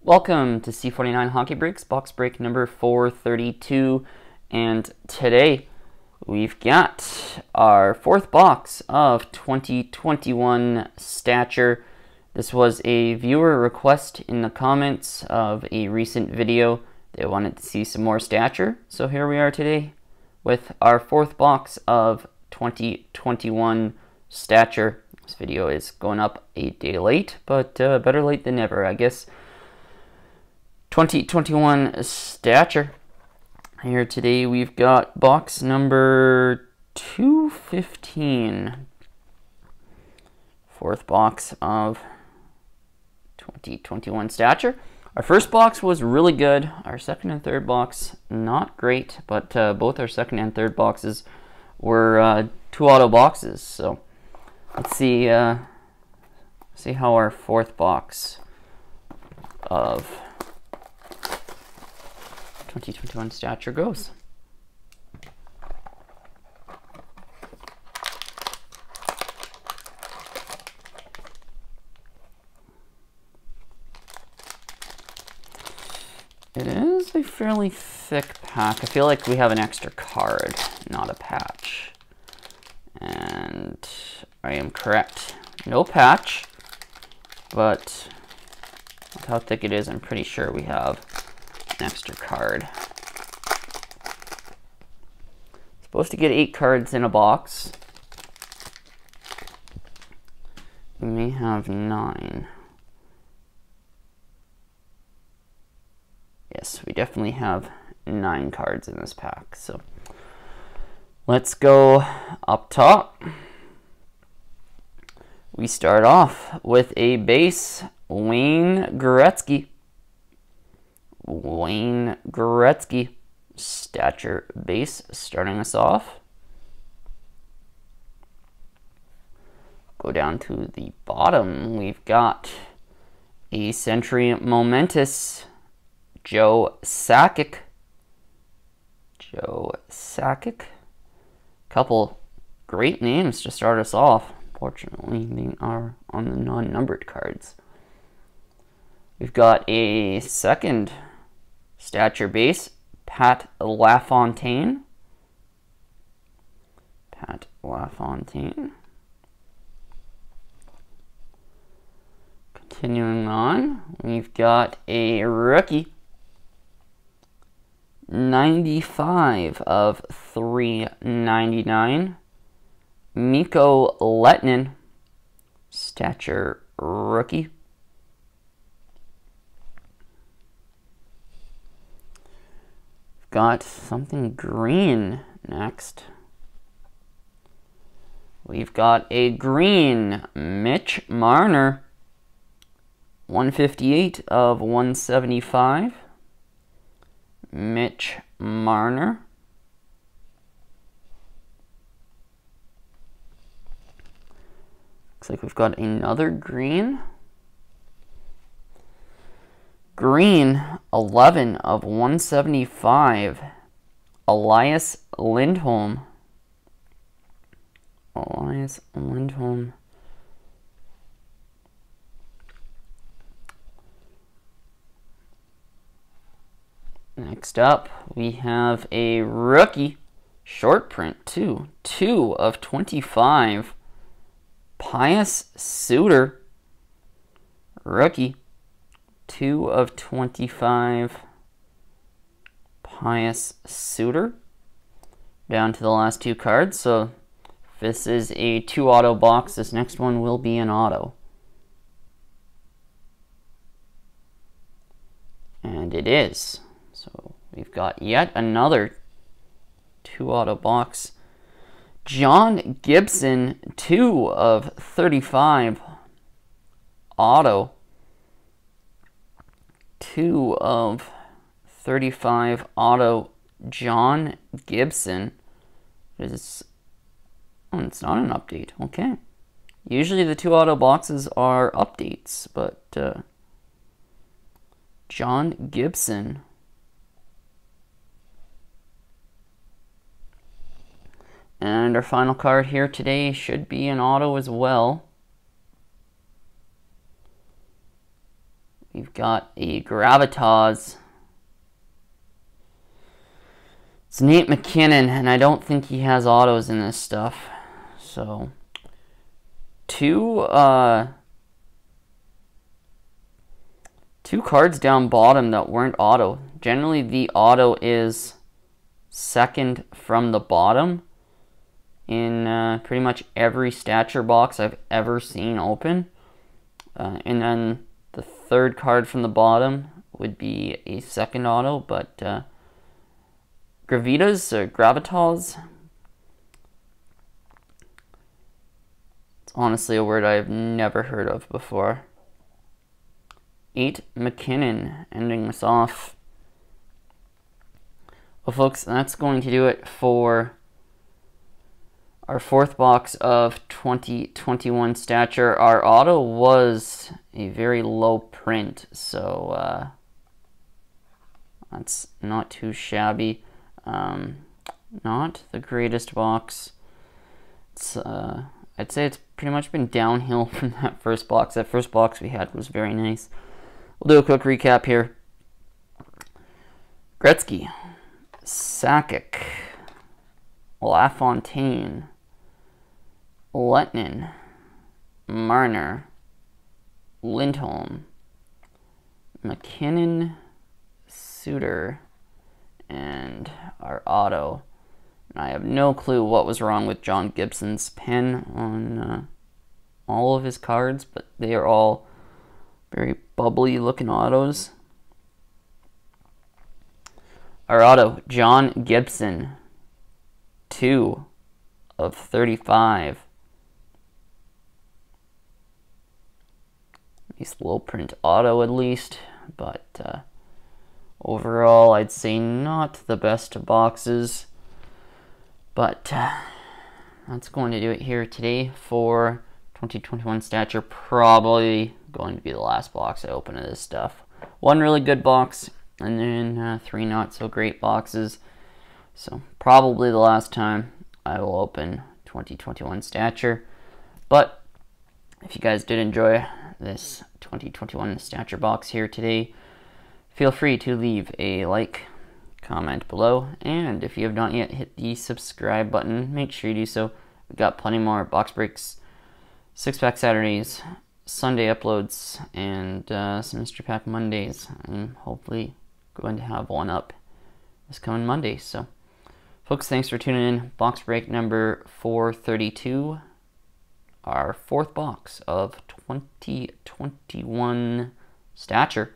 Welcome to C49HockeyBreaks, box break number 432, and today we've got our fourth box of 2021 Stature. This was a viewer request in the comments of a recent video. They wanted to see some more Stature, so here we are today with our fourth box of 2021 Stature. This video is going up a day late, but better late than never, I guess. 2021 Stature. Here today we've got box number 215. Fourth box of 2021 Stature. Our first box was really good. Our second and third box, not great, but both our second and third boxes were two auto boxes. So let's see how our fourth box of 2021 Stature goes. It is a fairly thick pack. I feel like we have an extra card, not a patch. And I am correct. No patch, but with how thick it is, I'm pretty sure we have an extra card. Supposed to get 8 cards in a box. We may have 9. Yes, we definitely have 9 cards in this pack. So let's go up top. We start off with a base Wayne Gretzky. Wayne Gretzky Stature base starting us off. Go down to the bottom. We've got a Century Momentous Joe Sakic. Joe Sakic. Couple great names to start us off. Fortunately, they are on the non-numbered cards. We've got a second Stature base, Pat LaFontaine. Pat LaFontaine. Continuing on, we've got a rookie. 95 of 399. Mikko Lehtinen, Stature rookie. Got something green next. We've got a green Mitch Marner, 158 of 175. Mitch Marner. Looks like we've got another green. Green, 11 of 175, Elias Lindholm. Elias Lindholm. Next up, we have a rookie, short print, 2 of 25, Pius Suter, rookie. 2 of 25, Pius Suter. Down to the last 2 cards. So if this is a 2 auto box, this next one will be an auto. And it is. So we've got yet another 2 auto box. John Gibson, 2 of 35, auto. 2 of 35 auto John Gibson. Oh, it's not an update. Okay. Usually the 2 auto boxes are updates, but John Gibson. And our final card here today should be an auto as well. we've got a Gravitas. It's Nate McKinnon, and I don't think he has autos in this stuff. So, two cards down bottom that weren't auto. Generally, the auto is second from the bottom in pretty much every Stature box I've ever seen open. And then the third card from the bottom would be a second auto, but Gravitas, it's honestly a word I've never heard of before. 8 McKinnon ending us off. Well, folks, that's going to do it for our fourth box of 2021 Stature. Our auto was a very low print, so that's not too shabby. Not the greatest box. It's I'd say it's pretty much been downhill from that first box. That first box we had was very nice. We'll do a quick recap here. Gretzky, Sakic, LaFontaine, Letnin, Marner, Lindholm, McKinnon, Suter, and our auto. And I have no clue what was wrong with John Gibson's pen on all of his cards, but they are all very bubbly looking autos. Our auto, John Gibson, 2 of 35. Nice low print auto at least, but overall I'd say not the best of boxes. But that's going to do it here today for 2021 Stature. Probably going to be the last box I open of this stuff. One really good box, and then 3 not so great boxes. So probably the last time I will open 2021 Stature. But if you guys did enjoy this 2021 Stature box here today, feel free to leave a like, comment below, and if you have not yet hit the subscribe button, make sure you do so. We've got plenty more box breaks, 6-pack Saturdays, Sunday uploads, and some mystery pack Mondays. I'm hopefully going to have one up this coming Monday. So folks, thanks for tuning in. Box break number 432, our fourth box of 2021 Stature.